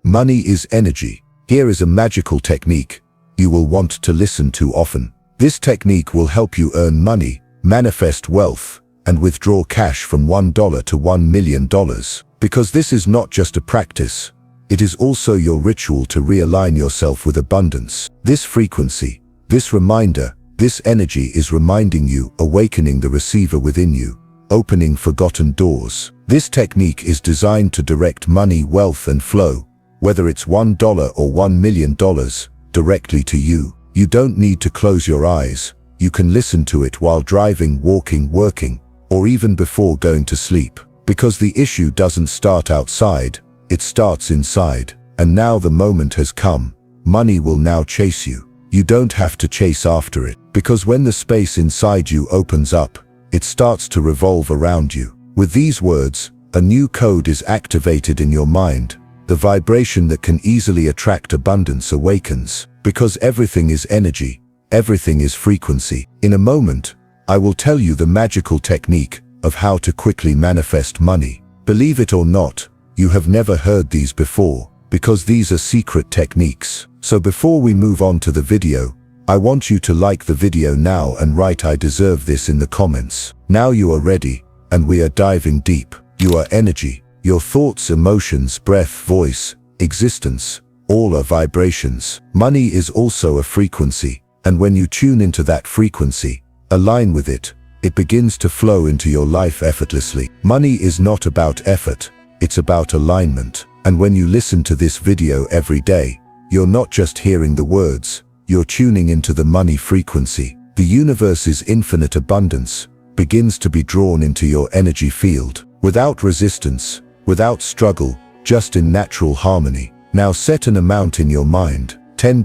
Money is energy. Here is a magical technique you will want to listen to often. This technique will help you earn money, manifest wealth, and withdraw cash from $1 to $1 million. Because this is not just a practice, it is also your ritual to realign yourself with abundance. This frequency, this reminder, this energy is reminding you, awakening the receiver within you, opening forgotten doors. This technique is designed to direct money, wealth, and flow, whether it's $1 or $1 million, directly to you. You don't need to close your eyes. You can listen to it while driving, walking, working, or even before going to sleep. Because the issue doesn't start outside, it starts inside. And now the moment has come. Money will now chase you. You don't have to chase after it, because when the space inside you opens up, it starts to revolve around you. With these words, a new code is activated in your mind. The vibration that can easily attract abundance awakens, because everything is energy, everything is frequency. In a moment, I will tell you the magical technique of how to quickly manifest money. Believe it or not, you have never heard these before, because these are secret techniques. So before we move on to the video, I want you to like the video now and write "I deserve this" in the comments. Now you are ready, and we are diving deep. You are energy. Your thoughts, emotions, breath, voice, existence, all are vibrations. Money is also a frequency, and when you tune into that frequency, align with it, it begins to flow into your life effortlessly. Money is not about effort, it's about alignment. And when you listen to this video every day, you're not just hearing the words, you're tuning into the money frequency. The universe's infinite abundance begins to be drawn into your energy field, without resistance, without struggle, just in natural harmony. Now set an amount in your mind: $10,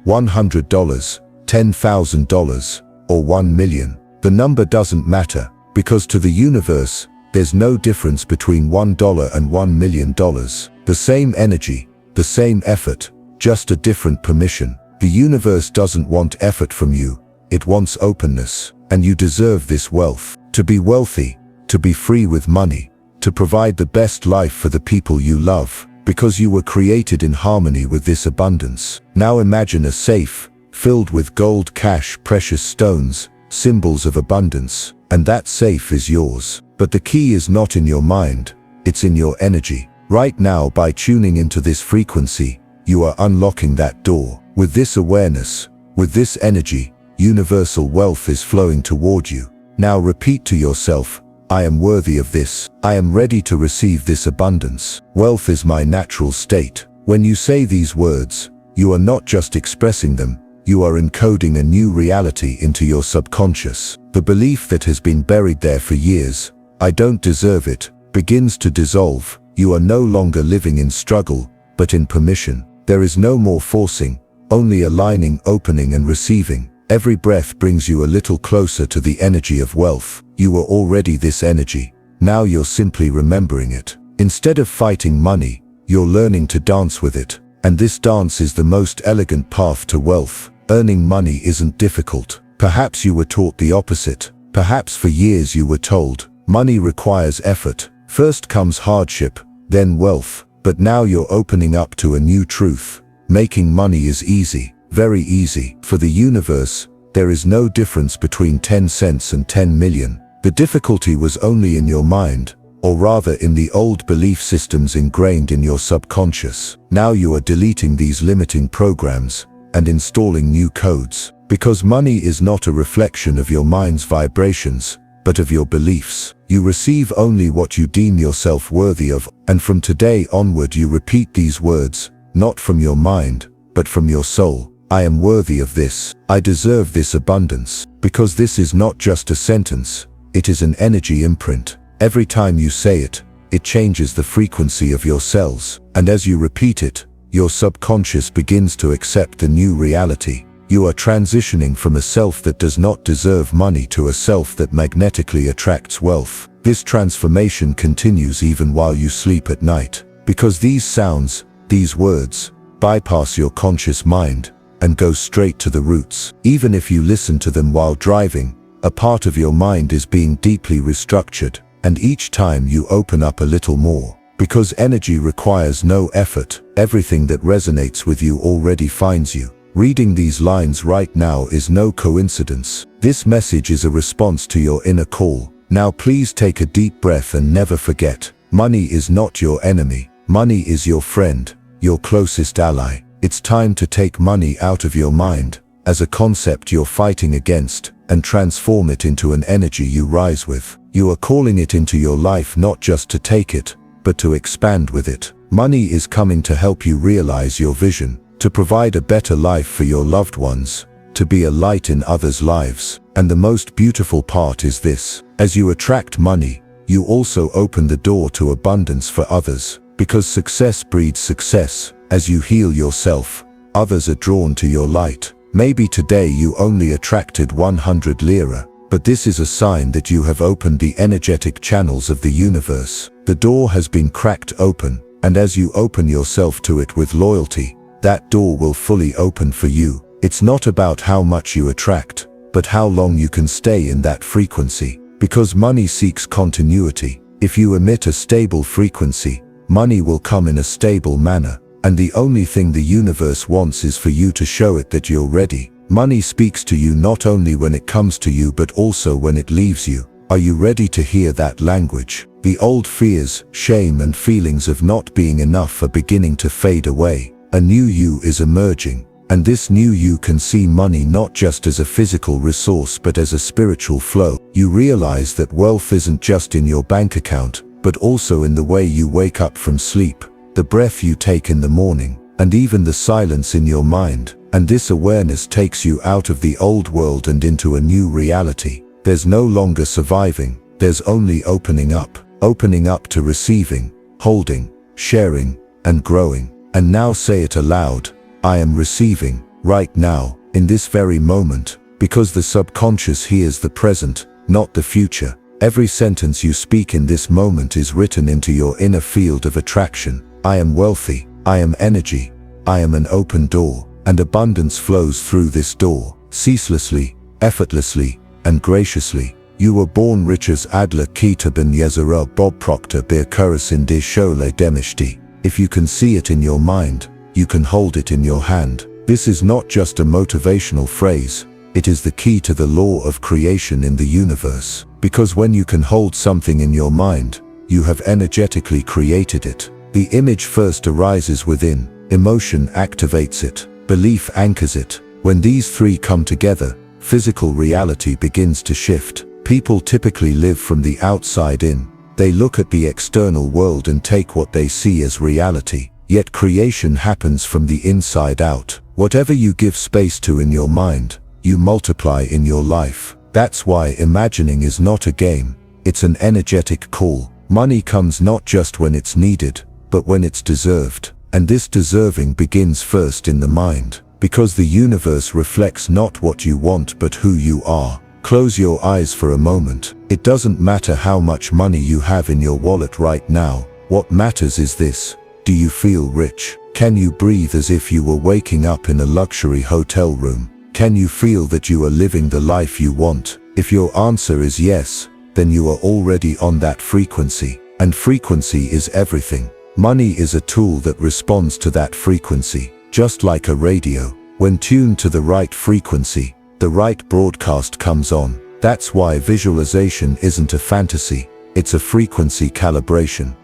$100, $10,000, or $1 million. The number doesn't matter, because to the universe, there's no difference between $1 and $1 million. The same energy, the same effort, just a different permission. The universe doesn't want effort from you, it wants openness, and you deserve this wealth. To be wealthy, to be free with money, to provide the best life for the people you love, because you were created in harmony with this abundance. Now imagine a safe, filled with gold, cash, precious stones, symbols of abundance, and that safe is yours. But the key is not in your mind, it's in your energy. Right now, by tuning into this frequency, you are unlocking that door. With this awareness, with this energy, universal wealth is flowing toward you. Now repeat to yourself, "I am worthy of this. I am ready to receive this abundance. Wealth is my natural state." When you say these words, you are not just expressing them, you are encoding a new reality into your subconscious. The belief that has been buried there for years, "I don't deserve it," begins to dissolve. You are no longer living in struggle, but in permission. There is no more forcing, only aligning, opening, and receiving. Every breath brings you a little closer to the energy of wealth. You were already this energy. Now you're simply remembering it. Instead of fighting money, you're learning to dance with it. And this dance is the most elegant path to wealth. Earning money isn't difficult. Perhaps you were taught the opposite. Perhaps for years you were told, money requires effort. First comes hardship, then wealth. But now you're opening up to a new truth. Making money is easy, very easy. For the universe, there is no difference between 10 cents and 10 million. The difficulty was only in your mind, or rather in the old belief systems ingrained in your subconscious. Now you are deleting these limiting programs and installing new codes. Because money is not a reflection of your mind's vibrations, but of your beliefs. You receive only what you deem yourself worthy of, and from today onward you repeat these words, not from your mind, but from your soul. "I am worthy of this. I deserve this abundance." Because this is not just a sentence, it is an energy imprint. Every time you say it, it changes the frequency of your cells, and as you repeat it, your subconscious begins to accept the new reality. You are transitioning from a self that does not deserve money to a self that magnetically attracts wealth. This transformation continues even while you sleep at night, because these sounds, these words, bypass your conscious mind and go straight to the roots. Even if you listen to them while driving, a part of your mind is being deeply restructured, and each time you open up a little more, Because energy requires no effort. Everything that resonates with you already finds you. Reading these lines right now is no coincidence. This message is a response to your inner call. Now please take a deep breath and never forget, money is not your enemy. Money is your friend, your closest ally. It's time to take money out of your mind as a concept you're fighting against and transform it into an energy you rise with. You are calling it into your life not just to take it, but to expand with it. Money is coming to help you realize your vision, to provide a better life for your loved ones, to be a light in others' lives. And the most beautiful part is this: as you attract money, you also open the door to abundance for others, because success breeds success. As you heal yourself, others are drawn to your light. Maybe today you only attracted 100 lira, but this is a sign that you have opened the energetic channels of the universe. The door has been cracked open, and as you open yourself to it with loyalty, that door will fully open for you. It's not about how much you attract, but how long you can stay in that frequency. Because money seeks continuity. If you emit a stable frequency, money will come in a stable manner. And the only thing the universe wants is for you to show it that you're ready. Money speaks to you not only when it comes to you but also when it leaves you. Are you ready to hear that language? The old fears, shame and feelings of not being enough are beginning to fade away. A new you is emerging, and this new you can see money not just as a physical resource but as a spiritual flow. You realize that wealth isn't just in your bank account, but also in the way you wake up from sleep, the breath you take in the morning, and even the silence in your mind. And this awareness takes you out of the old world and into a new reality. There's no longer surviving, there's only opening up to receiving, holding, sharing, and growing. And now say it aloud: I am receiving, right now, in this very moment, because the subconscious hears the present, not the future. Every sentence you speak in this moment is written into your inner field of attraction. I am wealthy, I am energy, I am an open door, and abundance flows through this door, ceaselessly, effortlessly, and graciously. You were born riches adler kita ben yezera bob proctor bir curus in de shole demishti. If you can see it in your mind, you can hold it in your hand. This is not just a motivational phrase, it is the key to the law of creation in the universe. Because when you can hold something in your mind, you have energetically created it. The image first arises within, emotion activates it, belief anchors it. When these three come together, physical reality begins to shift. People typically live from the outside in. They look at the external world and take what they see as reality. Yet creation happens from the inside out. Whatever you give space to in your mind, you multiply in your life. That's why imagining is not a game, it's an energetic call. Money comes not just when it's needed, but when it's deserved. And this deserving begins first in the mind, because the universe reflects not what you want but who you are. Close your eyes for a moment. It doesn't matter how much money you have in your wallet right now. What matters is this: do you feel rich? Can you breathe as if you were waking up in a luxury hotel room? Can you feel that you are living the life you want? If your answer is yes, then you are already on that frequency. And frequency is everything. Money is a tool that responds to that frequency, just like a radio. When tuned to the right frequency, the right broadcast comes on. That's why visualization isn't a fantasy, it's a frequency calibration.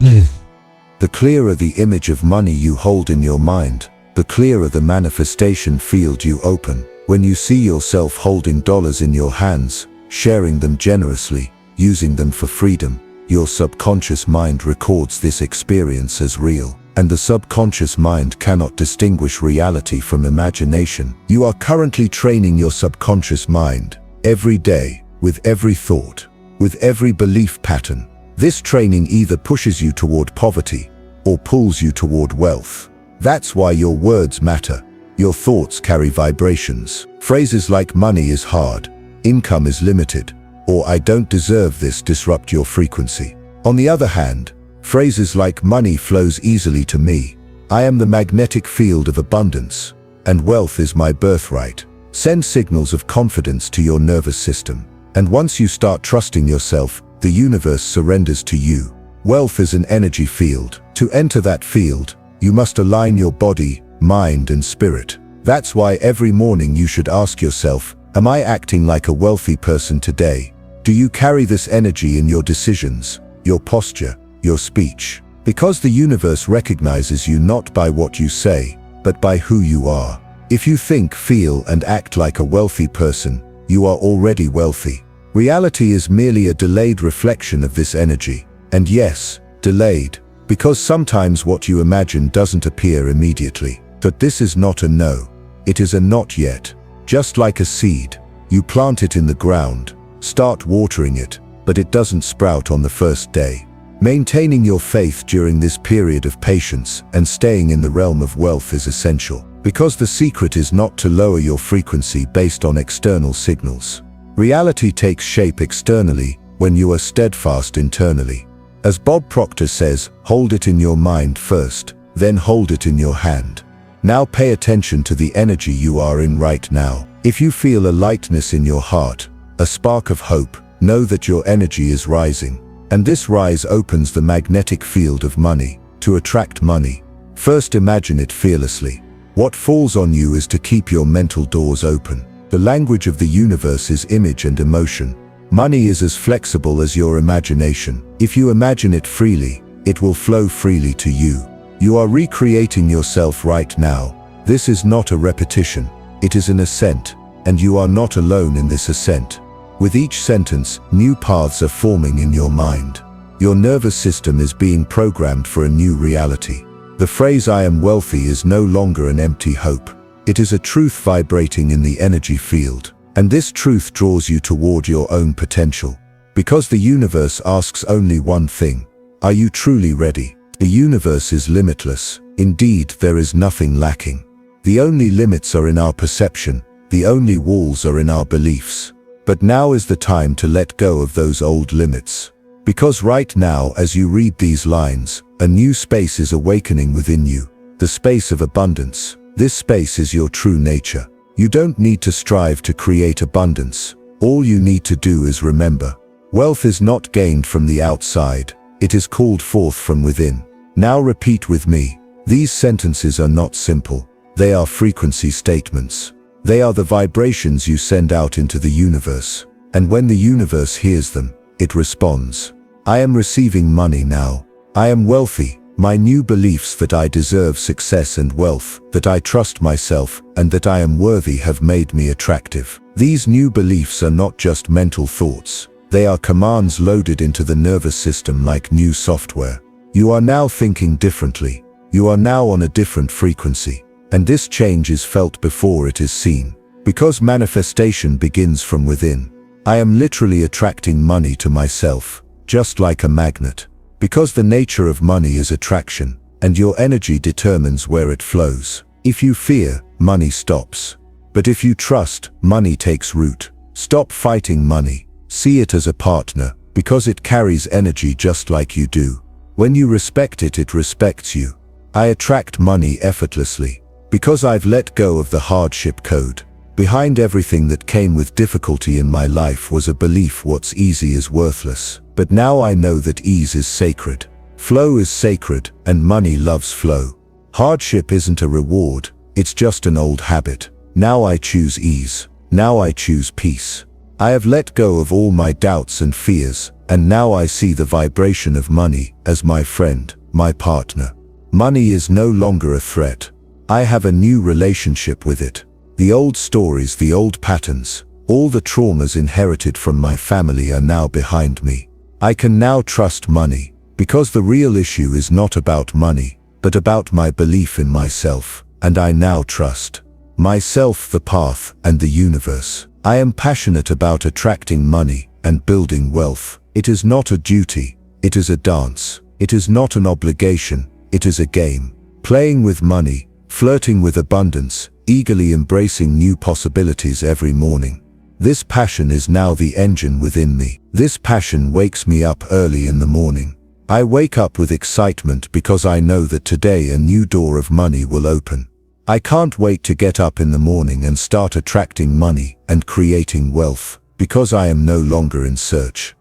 The clearer the image of money you hold in your mind, the clearer the manifestation field you open. When you see yourself holding dollars in your hands, sharing them generously, using them for freedom, your subconscious mind records this experience as real. And the subconscious mind cannot distinguish reality from imagination. You are currently training your subconscious mind, every day, with every thought, with every belief pattern. This training either pushes you toward poverty, or pulls you toward wealth. That's why your words matter. Your thoughts carry vibrations. Phrases like money is hard, income is limited, or I don't deserve this disrupt your frequency. On the other hand, phrases like money flows easily to me, I am the magnetic field of abundance, and wealth is my birthright, send signals of confidence to your nervous system. And once you start trusting yourself, the universe surrenders to you. Wealth is an energy field. To enter that field, you must align your body, mind, and spirit. That's why every morning you should ask yourself, am I acting like a wealthy person today? Do you carry this energy in your decisions, your posture, your speech? Because the universe recognizes you not by what you say, but by who you are. If you think, feel, and act like a wealthy person, you are already wealthy. Reality is merely a delayed reflection of this energy. And yes, delayed, because sometimes what you imagine doesn't appear immediately. But this is not a no. It is a not yet. Just like a seed, you plant it in the ground, start watering it, but it doesn't sprout on the first day. Maintaining your faith during this period of patience and staying in the realm of wealth is essential, because the secret is not to lower your frequency based on external signals. Reality takes shape externally when you are steadfast internally. As Bob Proctor says, hold it in your mind first, then hold it in your hand. Now pay attention to the energy you are in right now. If you feel a lightness in your heart, a spark of hope, know that your energy is rising. And this rise opens the magnetic field of money, to attract money. First imagine it fearlessly. What falls on you is to keep your mental doors open. The language of the universe is image and emotion. Money is as flexible as your imagination. If you imagine it freely, it will flow freely to you. You are recreating yourself right now. This is not a repetition. It is an ascent, and you are not alone in this ascent. With each sentence, new paths are forming in your mind. Your nervous system is being programmed for a new reality. The phrase "I am wealthy" is no longer an empty hope. It is a truth vibrating in the energy field. And this truth draws you toward your own potential. Because the universe asks only one thing. Are you truly ready? The universe is limitless. Indeed, there is nothing lacking. The only limits are in our perception. The only walls are in our beliefs. But now is the time to let go of those old limits. Because right now, as you read these lines, a new space is awakening within you. The space of abundance. This space is your true nature. You don't need to strive to create abundance. All you need to do is remember. Wealth is not gained from the outside. It is called forth from within. Now repeat with me. These sentences are not simple. They are frequency statements. They are the vibrations you send out into the universe. And when the universe hears them, it responds. I am receiving money now. I am wealthy. My new beliefs that I deserve success and wealth, that I trust myself, and that I am worthy have made me attractive. These new beliefs are not just mental thoughts. They are commands loaded into the nervous system like new software. You are now thinking differently. You are now on a different frequency. And this change is felt before it is seen. Because manifestation begins from within. I am literally attracting money to myself, just like a magnet. Because the nature of money is attraction, and your energy determines where it flows. If you fear, money stops. But if you trust, money takes root. Stop fighting money. See it as a partner, because it carries energy just like you do. When you respect it, it respects you. I attract money effortlessly. Because I've let go of the hardship code. Behind everything that came with difficulty in my life was a belief what's easy is worthless. But now I know that ease is sacred. Flow is sacred, and money loves flow. Hardship isn't a reward, it's just an old habit. Now I choose ease. Now I choose peace. I have let go of all my doubts and fears, and now I see the vibration of money as my friend, my partner. Money is no longer a threat. I have a new relationship with it. The old stories, the old patterns, all the traumas inherited from my family are now behind me. I can now trust money, because the real issue is not about money, but about my belief in myself, and I now trust myself, the path, and the universe. I am passionate about attracting money and building wealth. It is not a duty, it is a dance. It is not an obligation, it is a game. Playing with money, flirting with abundance, eagerly embracing new possibilities every morning. This passion is now the engine within me. This passion wakes me up early in the morning. I wake up with excitement because I know that today a new door of money will open. I can't wait to get up in the morning and start attracting money and creating wealth, because I am no longer in search.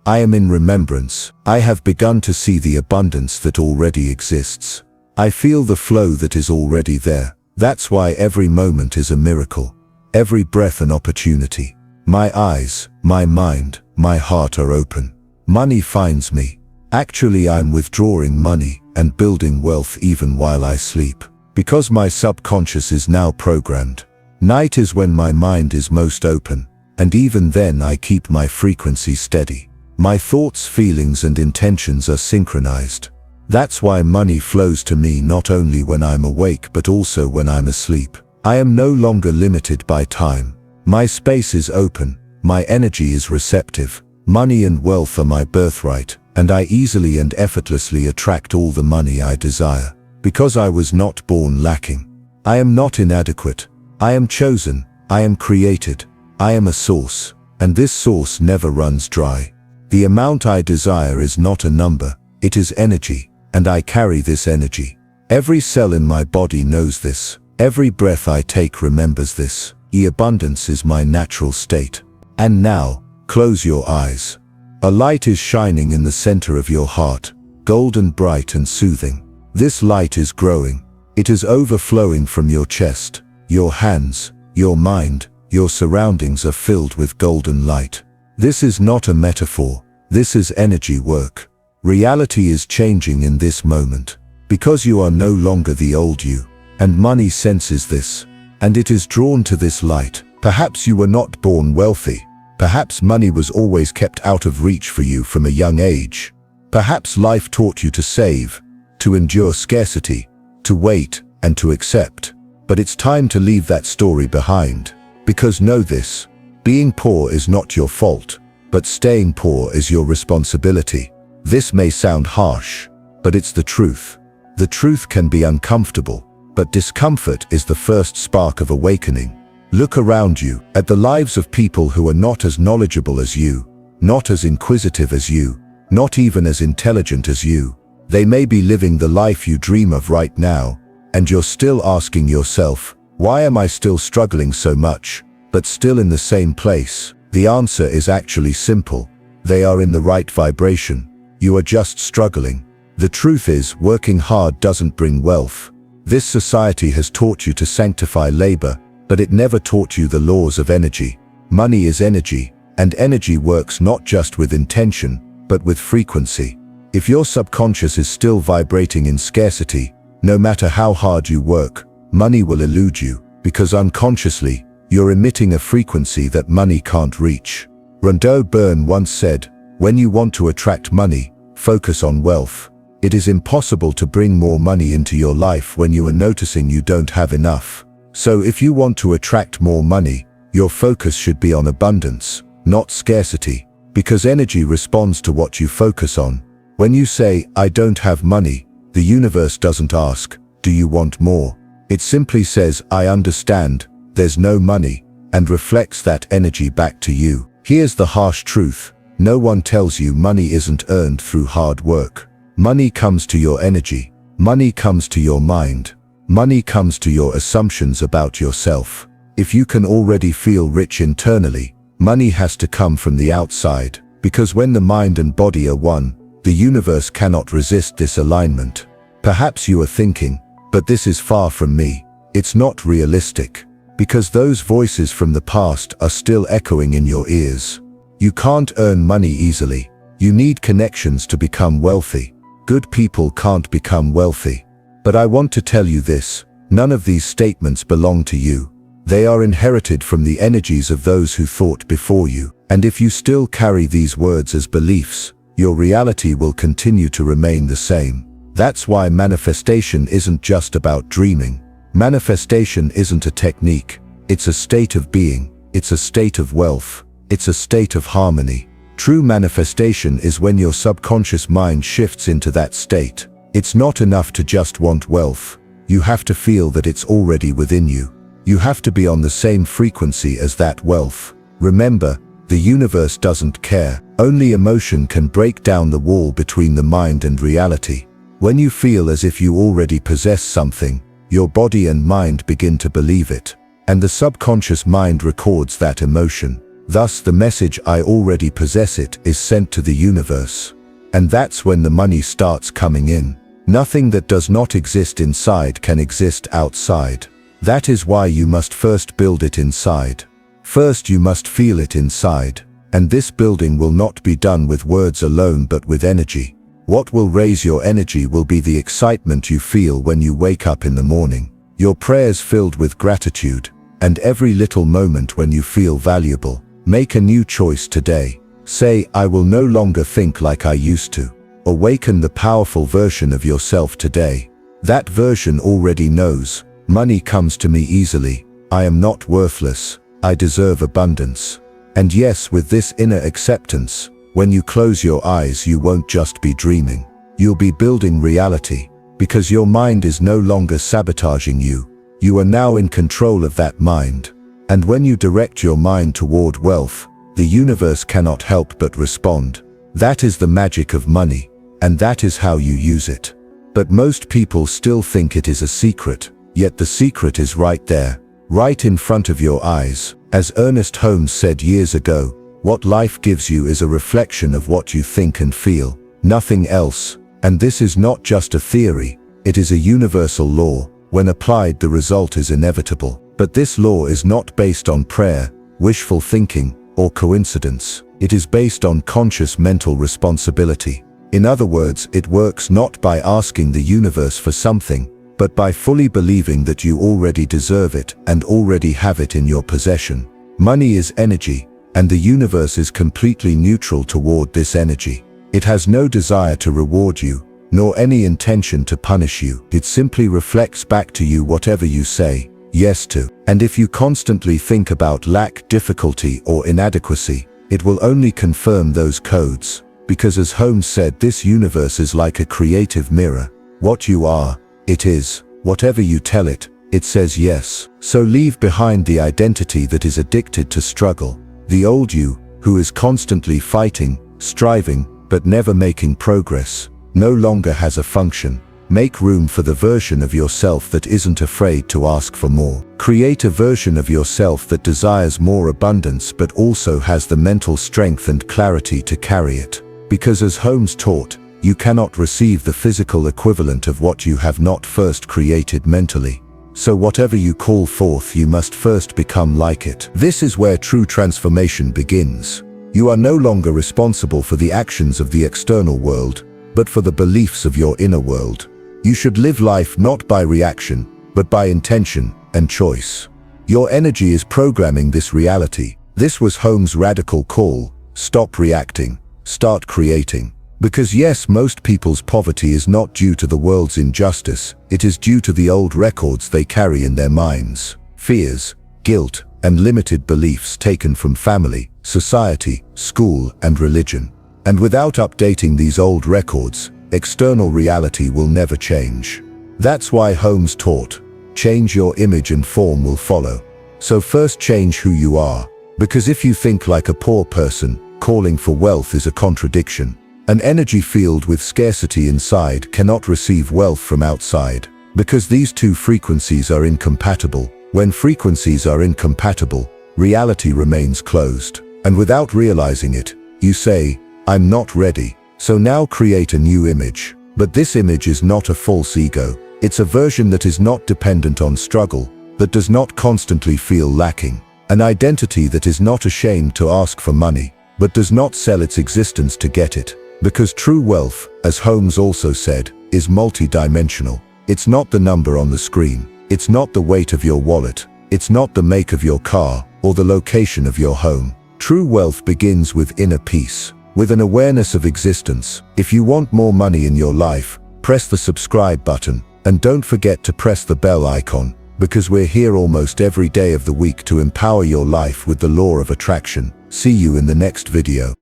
I am in remembrance. I have begun to see the abundance that already exists. I feel the flow that is already there. That's why every moment is a miracle. Every breath an opportunity. My eyes, my mind, my heart are open. Money finds me. Actually, I'm withdrawing money and building wealth even while I sleep. Because my subconscious is now programmed. Night is when my mind is most open, and even then I keep my frequency steady. My thoughts, feelings, and intentions are synchronized. That's why money flows to me not only when I'm awake but also when I'm asleep. I am no longer limited by time. My space is open, my energy is receptive. Money and wealth are my birthright, and I easily and effortlessly attract all the money I desire. Because I was not born lacking. I am not inadequate. I am chosen. I am created. I am a source, and this source never runs dry. The amount I desire is not a number, it is energy, and I carry this energy. Every cell in my body knows this. Every breath I take remembers this. The abundance is my natural state. And now, close your eyes. A light is shining in the center of your heart, golden, bright and soothing. This light is growing. It is overflowing from your chest, your hands, your mind. Your surroundings are filled with golden light. This is not a metaphor. This is energy work. Reality is changing in this moment. Because you are no longer the old you. And money senses this. And it is drawn to this light. Perhaps you were not born wealthy. Perhaps money was always kept out of reach for you from a young age. Perhaps life taught you to save, to endure scarcity, to wait, and to accept. But it's time to leave that story behind. Because know this, being poor is not your fault, but staying poor is your responsibility. This may sound harsh, but it's the truth. The truth can be uncomfortable, but discomfort is the first spark of awakening. Look around you, at the lives of people who are not as knowledgeable as you, not as inquisitive as you, not even as intelligent as you. They may be living the life you dream of right now, and you're still asking yourself, why am I still struggling so much, but still in the same place? The answer is actually simple. They are in the right vibration. You are just struggling. The truth is, working hard doesn't bring wealth. This society has taught you to sanctify labor, but it never taught you the laws of energy. Money is energy, and energy works not just with intention, but with frequency. If your subconscious is still vibrating in scarcity, no matter how hard you work, money will elude you, because unconsciously, you're emitting a frequency that money can't reach. Rhonda Byrne once said, when you want to attract money, focus on wealth. It is impossible to bring more money into your life when you are noticing you don't have enough. So if you want to attract more money, your focus should be on abundance, not scarcity, because energy responds to what you focus on. When you say, I don't have money, the universe doesn't ask, do you want more? It simply says, I understand, there's no money, and reflects that energy back to you. Here's the harsh truth. No one tells you money isn't earned through hard work. Money comes to your energy. Money comes to your mind. Money comes to your assumptions about yourself. If you can already feel rich internally, money has to come from the outside, because when the mind and body are one, the universe cannot resist this alignment. Perhaps you are thinking, but this is far from me. It's not realistic, because those voices from the past are still echoing in your ears. You can't earn money easily. You need connections to become wealthy. Good people can't become wealthy. But I want to tell you this, none of these statements belong to you. They are inherited from the energies of those who thought before you. And if you still carry these words as beliefs, your reality will continue to remain the same. That's why manifestation isn't just about dreaming. Manifestation isn't a technique. It's a state of being. It's a state of wealth. It's a state of harmony. True manifestation is when your subconscious mind shifts into that state. It's not enough to just want wealth. You have to feel that it's already within you. You have to be on the same frequency as that wealth. Remember, the universe doesn't care. Only emotion can break down the wall between the mind and reality. When you feel as if you already possess something, your body and mind begin to believe it. And the subconscious mind records that emotion. Thus the message "I already possess it" is sent to the universe. And that's when the money starts coming in. Nothing that does not exist inside can exist outside. That is why you must first build it inside. First you must feel it inside. And this building will not be done with words alone but with energy. What will raise your energy will be the excitement you feel when you wake up in the morning. Your prayers filled with gratitude. And every little moment when you feel valuable. Make a new choice today. Say, "I will no longer think like I used to." Awaken the powerful version of yourself today. That version already knows, money comes to me easily. I am not worthless. I deserve abundance. And yes, with this inner acceptance, when you close your eyes you won't just be dreaming. You'll be building reality, because your mind is no longer sabotaging you. You are now in control of that mind. And when you direct your mind toward wealth, the universe cannot help but respond. That is the magic of money, and that is how you use it. But most people still think it is a secret, yet the secret is right there, right in front of your eyes. As Ernest Holmes said years ago, what life gives you is a reflection of what you think and feel, nothing else. And this is not just a theory, it is a universal law. When applied, the result is inevitable. But this law is not based on prayer, wishful thinking, or coincidence. It is based on conscious mental responsibility. In other words, it works not by asking the universe for something, but by fully believing that you already deserve it and already have it in your possession. Money is energy, and the universe is completely neutral toward this energy. It has no desire to reward you, nor any intention to punish you. It simply reflects back to you whatever you say yes to. And if you constantly think about lack, difficulty, or inadequacy, it will only confirm those codes. Because as Holmes said, this universe is like a creative mirror. What you are, it is. Whatever you tell it, it says yes. So leave behind the identity that is addicted to struggle. The old you, who is constantly fighting, striving, but never making progress, no longer has a function. Make room for the version of yourself that isn't afraid to ask for more. Create a version of yourself that desires more abundance but also has the mental strength and clarity to carry it. Because as Holmes taught, you cannot receive the physical equivalent of what you have not first created mentally. So whatever you call forth, you must first become like it. This is where true transformation begins. You are no longer responsible for the actions of the external world, but for the beliefs of your inner world. You should live life not by reaction, but by intention and choice. Your energy is programming this reality. This was Holmes' radical call: stop reacting, start creating. Because yes, most people's poverty is not due to the world's injustice, it is due to the old records they carry in their minds. Fears, guilt, and limited beliefs taken from family, society, school, and religion. And without updating these old records, external reality will never change. That's why Holmes taught, change your image and form will follow. So first change who you are, because if you think like a poor person, calling for wealth is a contradiction. An energy field with scarcity inside cannot receive wealth from outside, because these two frequencies are incompatible. When frequencies are incompatible, reality remains closed. And without realizing it, you say, "I'm not ready." So now create a new image. But this image is not a false ego. It's a version that is not dependent on struggle, that does not constantly feel lacking. An identity that is not ashamed to ask for money, but does not sell its existence to get it. Because true wealth, as Holmes also said, is multi-dimensional. It's not the number on the screen. It's not the weight of your wallet. It's not the make of your car, or the location of your home. True wealth begins with inner peace, with an awareness of existence. If you want more money in your life, press the subscribe button, and don't forget to press the bell icon, because we're here almost every day of the week to empower your life with the law of attraction. See you in the next video.